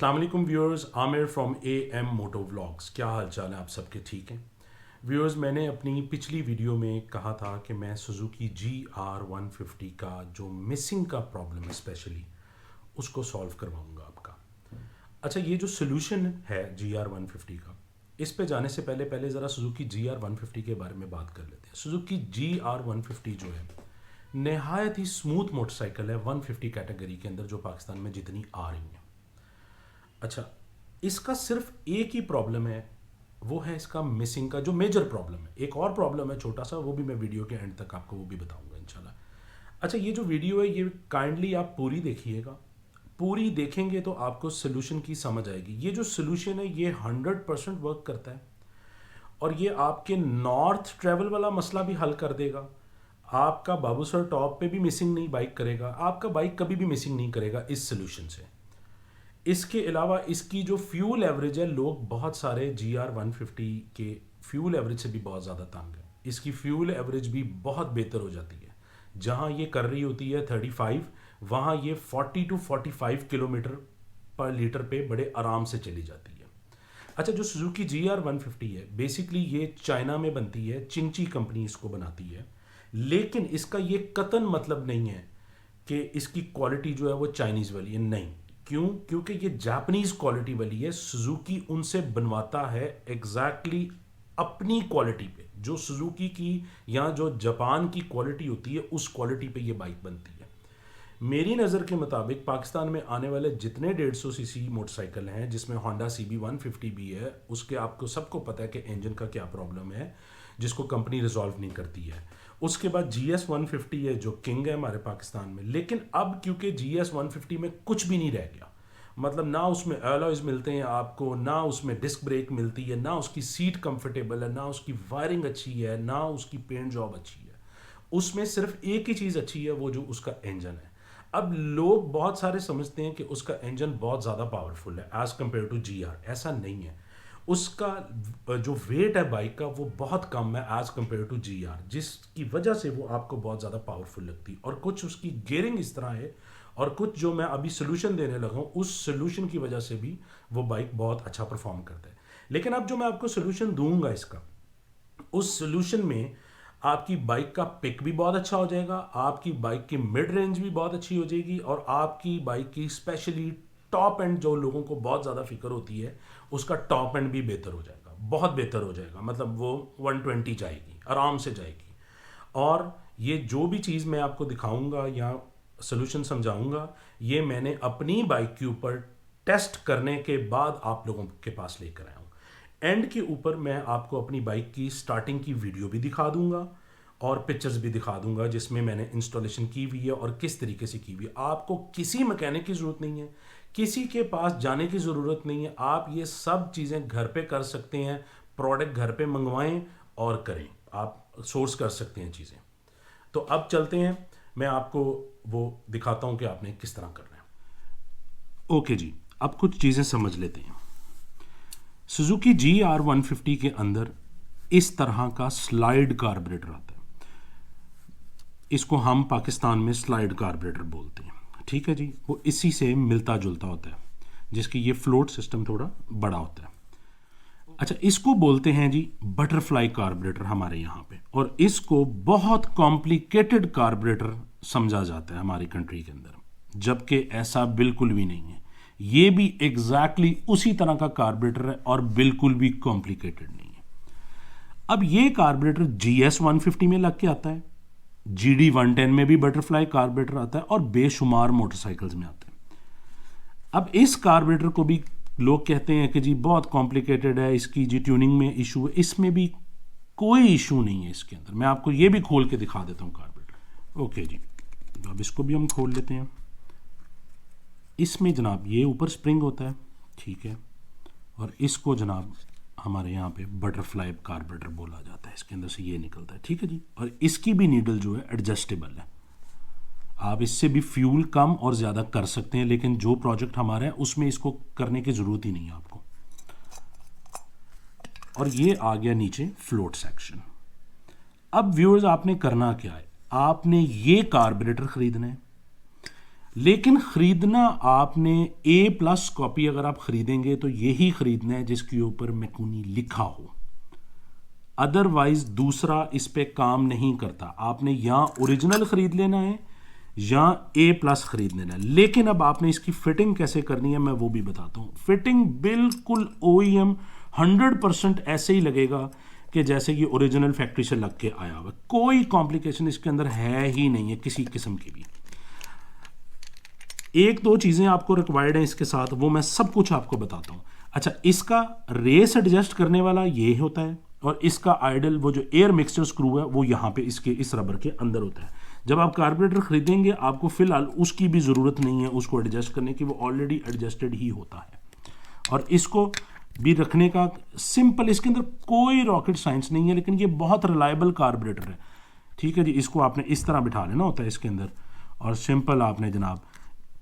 अस्सलाम वालेकुम viewers, Aamir from AM moto vlogs. क्या हाल चाल है आप सबके? ठीक हैं व्यूअर्स। मैंने अपनी पिछली वीडियो में कहा था कि मैं सुजुकी GR150 का जो मिसिंग का प्रॉब्लम है स्पेशली उसको सॉल्व करवाऊंगा आपका। अच्छा, ये जो सोल्यूशन है GR150 का, इस पे जाने से पहले पहले ज़रा सुजुकी GR150 के बारे में बात कर लेते हैं। सुजुकी GR150 जो है नहायत ही स्मूथ मोटरसाइकिल है 150 कैटेगरी के अंदर, जो पाकिस्तान में जितनी आ रही हैं। अच्छा, इसका सिर्फ एक ही प्रॉब्लम है, वो है इसका मिसिंग का जो मेजर प्रॉब्लम है। एक और प्रॉब्लम है छोटा सा, वो भी मैं वीडियो के एंड तक आपको वो भी बताऊंगा इंशाल्लाह। अच्छा, ये जो वीडियो है ये काइंडली आप पूरी देखिएगा। पूरी देखेंगे तो आपको सोल्यूशन की समझ आएगी। ये जो सोल्यूशन है ये 100% वर्क करता है और ये आपके नॉर्थ ट्रैवल वाला मसला भी हल कर देगा। आपका बाबूसर टॉप पे भी मिसिंग नहीं बाइक करेगा, आपका बाइक कभी भी मिसिंग नहीं करेगा इस सोल्यूशन से। इसके अलावा इसकी जो फ्यूल एवरेज है, लोग बहुत सारे GR150 के फ्यूल एवरेज से भी बहुत ज़्यादा तंग है। इसकी फ्यूल एवरेज भी बहुत बेहतर हो जाती है। जहाँ ये कर रही होती है 35, वहाँ ये 40 to 45 किलोमीटर पर लीटर पे बड़े आराम से चली जाती है। अच्छा, जो सुजुकी GR150 है बेसिकली ये चाइना में बनती है, चिंगची कंपनी इसको बनाती है। लेकिन इसका ये कतन मतलब नहीं है कि इसकी क्वालिटी जो है वो चाइनीज़ वाली है, नहीं। क्यों? क्योंकि ये जापानीज क्वालिटी वाली है। सुजुकी उनसे बनवाता है एग्जैक्टली अपनी क्वालिटी पे, जो सुजुकी की या जो जापान की क्वालिटी होती है उस क्वालिटी पे ये बाइक बनती है। मेरी नज़र के मुताबिक पाकिस्तान में आने वाले जितने 150 सीसी मोटरसाइकिल हैं, जिसमें होंडा CB150 भी है, उसके आपको सबको पता है कि इंजन का क्या प्रॉब्लम है, जिसको कंपनी रिजॉल्व नहीं करती है। उसके बाद GS150 है जो किंग है हमारे पाकिस्तान में। लेकिन अब क्योंकि GS150 में कुछ भी नहीं रह गया, मतलब ना उसमें अलॉयज मिलते हैं आपको, ना उसमें डिस्क ब्रेक मिलती है, ना उसकी सीट कंफर्टेबल है, ना उसकी वायरिंग अच्छी है, ना उसकी पेंट जॉब अच्छी है। उसमें सिर्फ एक ही चीज़ अच्छी है, वो जो उसका इंजन है। अब लोग बहुत सारे समझते हैं कि उसका इंजन बहुत ज़्यादा पावरफुल है एज़ कम्पेयर टू GR। ऐसा नहीं है। उसका जो वेट है बाइक का वो बहुत कम है एज़ कम्पेयर टू GR, जिसकी वजह से वो आपको बहुत ज़्यादा पावरफुल लगती है। और कुछ उसकी गियरिंग इस तरह है, और कुछ जो मैं अभी सोल्यूशन देने लगा हूँ उस सोल्यूशन की वजह से भी वो बाइक बहुत अच्छा परफॉर्म करता है। लेकिन अब जो मैं आपको सोल्यूशन दूंगा इसका, उस सोल्यूशन में आपकी बाइक का पिक भी बहुत अच्छा हो जाएगा, आपकी बाइक की मिड रेंज भी बहुत अच्छी हो जाएगी, और आपकी बाइक की स्पेशली टॉप एंड जो लोगों को बहुत ज़्यादा फिक्र होती है उसका टॉप एंड भी बेहतर हो जाएगा, बहुत बेहतर हो जाएगा। मतलब वो 120 जाएगी, आराम से जाएगी। और ये जो भी चीज़ मैं आपको दिखाऊंगा या सोल्यूशन समझाऊंगा, ये मैंने अपनी बाइक के ऊपर टेस्ट करने के बाद आप लोगों के पास लेकर आया हूँ। एंड के ऊपर मैं आपको अपनी बाइक की स्टार्टिंग की वीडियो भी दिखा दूंगा और पिक्चर्स भी दिखा दूंगा जिसमें मैंने इंस्टॉलेशन की हुई है और किस तरीके से की हुई है। आपको किसी मैकेनिक की ज़रूरत नहीं है, किसी के पास जाने की ज़रूरत नहीं है। आप ये सब चीज़ें घर पे कर सकते हैं। प्रोडक्ट घर पे मंगवाएं और करें, आप सोर्स कर सकते हैं चीज़ें। तो अब चलते हैं, मैं आपको वो दिखाता हूं कि आपने किस तरह करना है। ओके जी, अब कुछ चीज़ें समझ लेते हैं। सुजुकी GR150 के अंदर इस तरह का स्लाइड कार्बोरेटर आता है। इसको हम पाकिस्तान में स्लाइड कार्बोरेटर बोलते हैं, ठीक है जी। वो इसी से मिलता जुलता होता है, जिसकी ये फ्लोट सिस्टम थोड़ा बड़ा होता है। अच्छा, इसको बोलते हैं जी बटरफ्लाई कार्बोरेटर हमारे यहाँ पे, और इसको बहुत कॉम्प्लिकेटेड कार्बोरेटर समझा जाता है हमारी कंट्री के अंदर, जबकि ऐसा बिल्कुल भी नहीं है। ये भी एग्जैक्टली उसी तरह का कार्बोरेटर है और बिल्कुल भी कॉम्प्लिकेटेड नहीं है। अब ये कार्बोरेटर GS150 में लग के आता है, GD110 में भी बटरफ्लाई कार्बोरेटर आता है, और बेशुमार मोटरसाइकिल्स में आता है। अब इस कार्बोरेटर को भी लोग कहते हैं कि जी बहुत कॉम्प्लिकेटेड है, इसकी जी ट्यूनिंग में इशू है। इसमें भी कोई इशू नहीं है इसके अंदर। मैं आपको ये भी खोल के दिखा देता हूँ कार्बोरेटर। ओके जी, अब इसको भी हम खोल लेते हैं। इसमें जनाब ये ऊपर स्प्रिंग होता है, ठीक है, और इसको जनाब हमारे यहाँ पे बटरफ्लाई कार्बोरेटर बोला जाता है। इसके अंदर से ये निकलता है, ठीक है जी। और इसकी भी नीडल जो है एडजस्टेबल है, आप इससे भी फ्यूल कम और ज़्यादा कर सकते हैं, लेकिन जो प्रोजेक्ट हमारा है उसमें इसको करने की ज़रूरत ही नहीं है आपको। और ये आ गया नीचे फ्लोट सेक्शन। अब व्यूअर्स, आपने करना क्या है, आपने ये कार्बोरेटर ख़रीदना है। लेकिन ख़रीदना आपने A+ कॉपी अगर आप ख़रीदेंगे तो यही ख़रीदना है जिसके ऊपर मैकुनी लिखा हो, अदरवाइज दूसरा इस पे काम नहीं करता। आपने या ओरिजिनल ख़रीद लेना है या A+ ख़रीद लेना है। लेकिन अब आपने इसकी फ़िटिंग कैसे करनी है मैं वो भी बताता हूँ। फ़िटिंग बिल्कुल OEM 100% ऐसे ही लगेगा कि जैसे ये ओरिजिनल फैक्ट्री से लग के आया हुआ। कोई कॉम्प्लिकेशन इसके अंदर है ही नहीं है किसी किस्म की भी। एक दो चीज़ें आपको रिक्वायर्ड हैं इसके साथ, वो मैं सब कुछ आपको बताता हूँ। अच्छा, इसका रेस एडजस्ट करने वाला ये होता है और इसका आइडल वो जो एयर मिक्सचर स्क्रू है वो यहाँ पे इसके इस रबर के अंदर होता है। जब आप कार्बोरेटर खरीदेंगे आपको फ़िलहाल उसकी भी ज़रूरत नहीं है उसको एडजस्ट करने की, वो ऑलरेडी एडजस्टेड ही होता है। और इसको भी रखने का सिंपल, इसके अंदर कोई रॉकेट साइंस नहीं है, लेकिन ये बहुत रिलायबल कार्बोरेटर है। ठीक है जी, इसको आपने इस तरह बिठा लेना होता है इसके अंदर और सिंपल आपने जनाब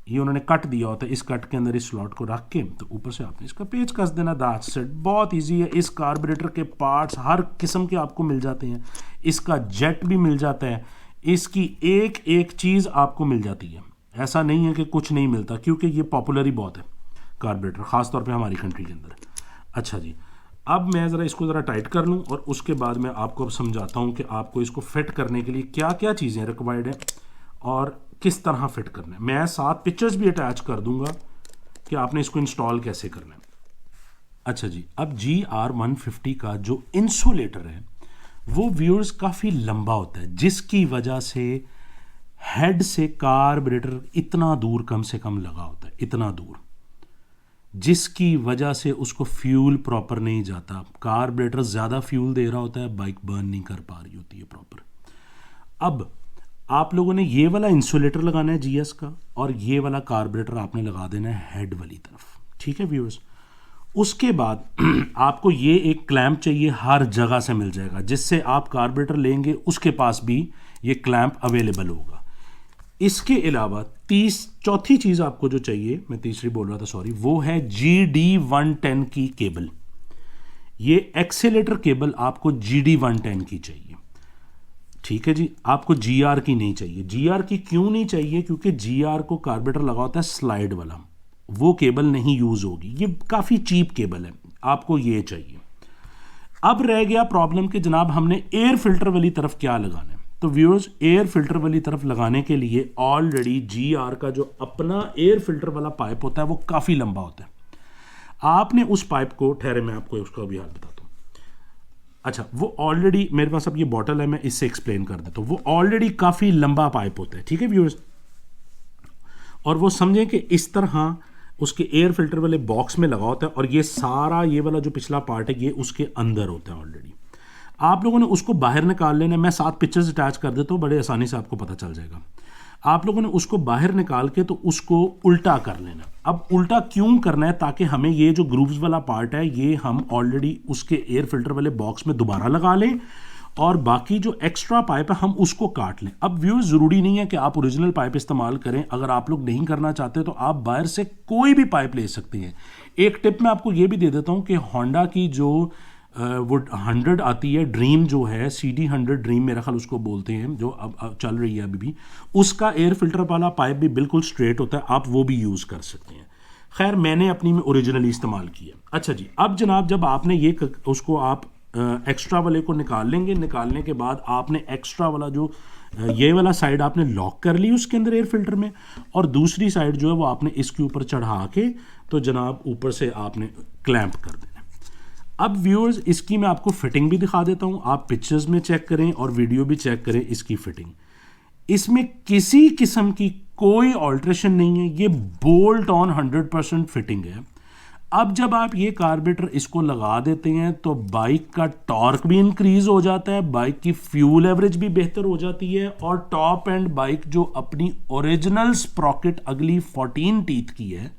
ये उन्होंने कट दिया होता है, इस कट के अंदर इस स्लॉट को रख के तो ऊपर से आपने इसका पेच कस देना। दैट्स इट, बहुत इजी है। इस कार्बोरेटर के पार्ट्स हर किस्म के आपको मिल जाते हैं, इसका जेट भी मिल जाता है, इसकी एक एक चीज़ आपको मिल जाती है। ऐसा नहीं है कि कुछ नहीं मिलता, क्योंकि ये पॉपुलर ही बहुत है कार्बोरेटर, ख़ासतौर पर हमारी कंट्री के अंदर। अच्छा जी, अब मैं ज़रा इसको ज़रा टाइट कर लूँ और उसके बाद मैं आपको अब समझाता हूँ कि आपको इसको फिट करने के लिए क्या क्या चीज़ें रिक्वायर्ड हैं और किस तरह फिट करना है। मैं साथ पिक्चर्स भी अटैच कर दूंगा कि आपने इसको इंस्टॉल कैसे करना है। अच्छा जी, अब GR150 का जो इंसुलेटर है वो व्यूअर्स काफ़ी लंबा होता है, जिसकी वजह से हेड से कार्बोरेटर इतना दूर कम से कम लगा होता है, इतना दूर, जिसकी वजह से उसको फ्यूल प्रॉपर नहीं जाता। कार्बोरेटर ज़्यादा फ्यूल दे रहा होता है, बाइक बर्न नहीं कर पा रही होती है प्रॉपर। अब आप लोगों ने ये वाला इंसुलेटर लगाना है GS का और ये वाला कार्बोरेटर आपने लगा देना है हेड वाली तरफ। ठीक है व्यूअर्स, उसके बाद आपको ये एक क्लैंप चाहिए, हर जगह से मिल जाएगा, जिससे आप कार्बोरेटर लेंगे उसके पास भी ये क्लैंप अवेलेबल होगा। इसके अलावा चौथी चीज़ आपको जो चाहिए, मैं तीसरी बोल रहा था सॉरी, वो है GD110 की केबल। ये एक्सेलेटर केबल आपको GD110 की चाहिए। ठीक है जी, आपको GR की नहीं चाहिए। GR की क्यों नहीं चाहिए? क्योंकि GR को कार्बोरेटर लगा होता है स्लाइड वाला, वो केबल नहीं यूज़ होगी, ये काफ़ी चीप केबल है, आपको ये चाहिए। अब रह गया प्रॉब्लम कि जनाब हमने एयर फिल्टर वाली तरफ क्या लगाना है। तो व्यूअर्स, एयर फिल्टर वाली तरफ लगाने के लिए ऑलरेडी GR का जो अपना एयर फिल्टर वाला पाइप होता है वो काफ़ी लंबा होता है। आपने उस पाइप को, ठहरे मैं आपको उसका भी हाल बताता हूँ। अच्छा, वो ऑलरेडी मेरे पास अब ये बॉटल है, मैं इससे एक्सप्लेन कर देता हूँ। वो ऑलरेडी काफ़ी लंबा पाइप होता है, ठीक है व्यूअर्स, और वो समझें कि इस तरह उसके एयर फिल्टर वाले बॉक्स में लगा होता है और ये सारा ये वाला जो पिछला पार्ट है ये उसके अंदर होता है ऑलरेडी। आप लोगों ने उसको बाहर निकाल लेना है, मैं साथ पिक्चर्स अटैच कर देता हूँ, बड़े आसानी से आपको पता चल जाएगा। आप लोगों ने उसको बाहर निकाल के तो उसको उल्टा कर लेना। अब उल्टा क्यों करना है? ताकि हमें ये जो ग्रूव्स वाला पार्ट है ये हम ऑलरेडी उसके एयर फिल्टर वाले बॉक्स में दोबारा लगा लें और बाकी जो एक्स्ट्रा पाइप है हम उसको काट लें। अब व्यूअर्स, ज़रूरी नहीं है कि आप ओरिजिनल पाइप इस्तेमाल करें। अगर आप लोग नहीं करना चाहते तो आप बाहर से कोई भी पाइप ले सकते हैं। एक टिप मैं आपको ये भी दे देता हूँ कि होंडा की जो वो 100 आती है, ड्रीम जो है, CD100 ड्रीम मेरा ख्याल उसको बोलते हैं, जो अब चल रही है अभी भी, उसका एयर फिल्टर वाला पाइप भी बिल्कुल स्ट्रेट होता है, आप वो भी यूज़ कर सकते हैं। खैर, मैंने अपनी में ओरिजिनली इस्तेमाल किया। अच्छा जी, अब जनाब जब आपने ये उसको आप एक्स्ट्रा वाले को निकाल लेंगे, निकालने के बाद आपने एक्स्ट्रा वाला जो ये वाला साइड आपने लॉक कर ली उसके अंदर एयर फिल्टर में, और दूसरी साइड जो है वो आपने इसके ऊपर चढ़ा के तो जनाब ऊपर से आपने क्लैंप कर देना। अब व्यूअर्स, इसकी मैं आपको फिटिंग भी दिखा देता हूँ, आप पिक्चर्स में चेक करें और वीडियो भी चेक करें इसकी फिटिंग। इसमें किसी किस्म की कोई ऑल्ट्रेशन नहीं है, ये बोल्ट ऑन 100% फिटिंग है। अब जब आप ये कार्बोरेटर इसको लगा देते हैं तो बाइक का टॉर्क भी इंक्रीज हो जाता है, बाइक की फ्यूल एवरेज भी बेहतर हो जाती है, और टॉप एंड बाइक जो अपनी ओरिजिनल स्प्रॉकेट अगली 14 टीथ की है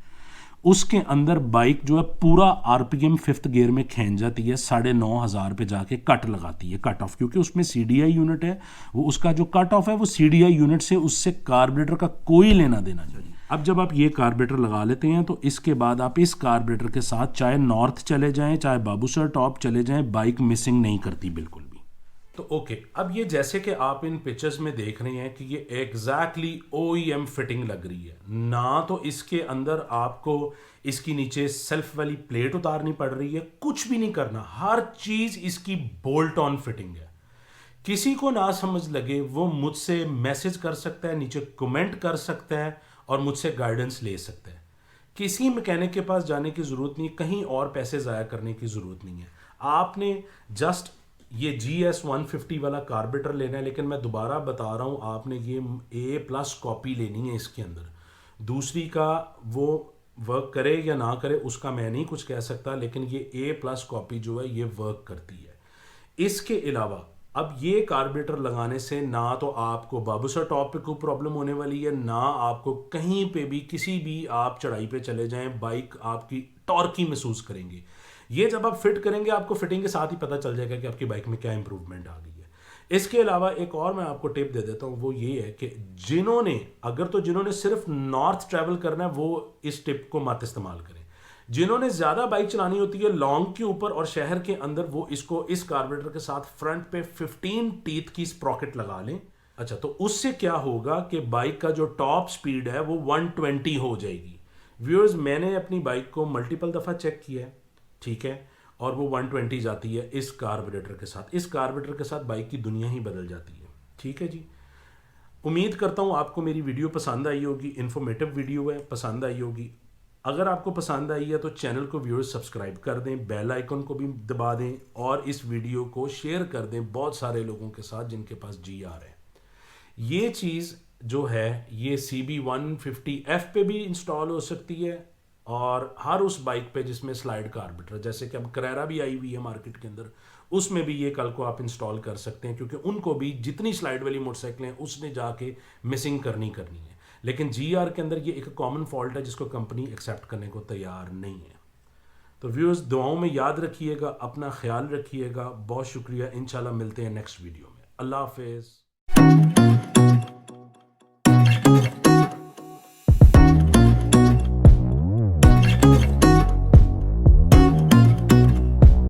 उसके अंदर बाइक जो है पूरा RPM 5th गियर में खींच जाती है, 9,500 पे जाके कट लगाती है, कट ऑफ, क्योंकि उसमें CDI यूनिट है, वो उसका जो कट ऑफ है वो CDI यूनिट से, उससे कार्बोरेटर का कोई लेना देना चाहिए। अब जब आप ये कार्बोरेटर लगा लेते हैं तो इसके बाद आप इस कार्बोरेटर के साथ चाहे नॉर्थ चले जाएं चाहे बाबूसर टॉप चले जाएं, बाइक मिसिंग नहीं करती बिल्कुल भी। तो ओके, अब ये जैसे कि आप इन पिक्चर्स में देख रहे हैं कि ये एग्जैक्टली OEM फिटिंग लग रही है ना, तो इसके अंदर आपको इसकी नीचे सेल्फ वाली प्लेट उतारनी पड़ रही है, कुछ भी नहीं करना, हर चीज़ इसकी बोल्ट ऑन फिटिंग है। किसी को ना समझ लगे वो मुझसे मैसेज कर सकता है, नीचे कमेंट कर सकता है और मुझसे गाइडेंस ले सकता है। किसी मैकेनिक के पास जाने की ज़रूरत नहीं, कहीं और पैसे ज़ाया करने की ज़रूरत नहीं है। आपने जस्ट ये GS150 वाला कार्बेटर लेना है, लेकिन मैं दोबारा बता रहा हूँ, आपने ये A+ कॉपी लेनी है इसके अंदर। दूसरी का वो वर्क करे या ना करे उसका मैं नहीं कुछ कह सकता, लेकिन ये A+ कॉपी जो है ये वर्क करती है। इसके अलावा अब ये कार्बोरेटर लगाने से ना तो आपको बाबूसर टॉप पे कोई प्रॉब्लम होने वाली है, ना आपको कहीं पे भी किसी भी आप चढ़ाई पे चले जाएं बाइक आपकी टॉर्की महसूस करेंगे। ये जब आप फिट करेंगे आपको फिटिंग के साथ ही पता चल जाएगा कि आपकी बाइक में क्या इंप्रूवमेंट आ गई है। इसके अलावा एक और मैं आपको टिप दे देता हूँ, वो ये है कि जिन्होंने सिर्फ नॉर्थ ट्रैवल करना है वो इस टिप को मत इस्तेमाल करें। जिन्होंने ज़्यादा बाइक चलानी होती है लॉन्ग के ऊपर और शहर के अंदर, वो इसको इस कार्बोरेटर के साथ फ्रंट पे 15 टीथ की स्प्रॉकेट लगा लें। अच्छा, तो उससे क्या होगा कि बाइक का जो टॉप स्पीड है वो 120 हो जाएगी। व्यूअर्स, मैंने अपनी बाइक को मल्टीपल दफ़ा चेक किया है, ठीक है, और वो 120 जाती है इस कार्बोरेटर के साथ। इस कार्बोरेटर के साथ बाइक की दुनिया ही बदल जाती है। ठीक है जी, उम्मीद करता हूँ आपको मेरी वीडियो पसंद आई होगी, इन्फॉर्मेटिव वीडियो है, पसंद आई होगी। अगर आपको पसंद आई है तो चैनल को व्यूअर्स सब्सक्राइब कर दें, बेल आइकन को भी दबा दें और इस वीडियो को शेयर कर दें बहुत सारे लोगों के साथ जिनके पास GR है। ये चीज़ जो है ये CB150F पे भी इंस्टॉल हो सकती है और हर उस बाइक पे जिसमें स्लाइड कार्बोरेटर, जैसे कि अब Carrera भी आई हुई है मार्केट के अंदर, उसमें भी ये कल को आप इंस्टॉल कर सकते हैं, क्योंकि उनको भी जितनी स्लाइड वाली मोटरसाइकिलें उसने जाके मिसिंग करनी है। लेकिन GR के अंदर ये एक कॉमन फॉल्ट है जिसको कंपनी एक्सेप्ट करने को तैयार नहीं है। तो व्यूअर्स, दुआओं में याद रखिएगा, अपना ख्याल रखिएगा। बहुत शुक्रिया, इंशाल्लाह मिलते हैं नेक्स्ट वीडियो में। अल्लाह हाफिज़।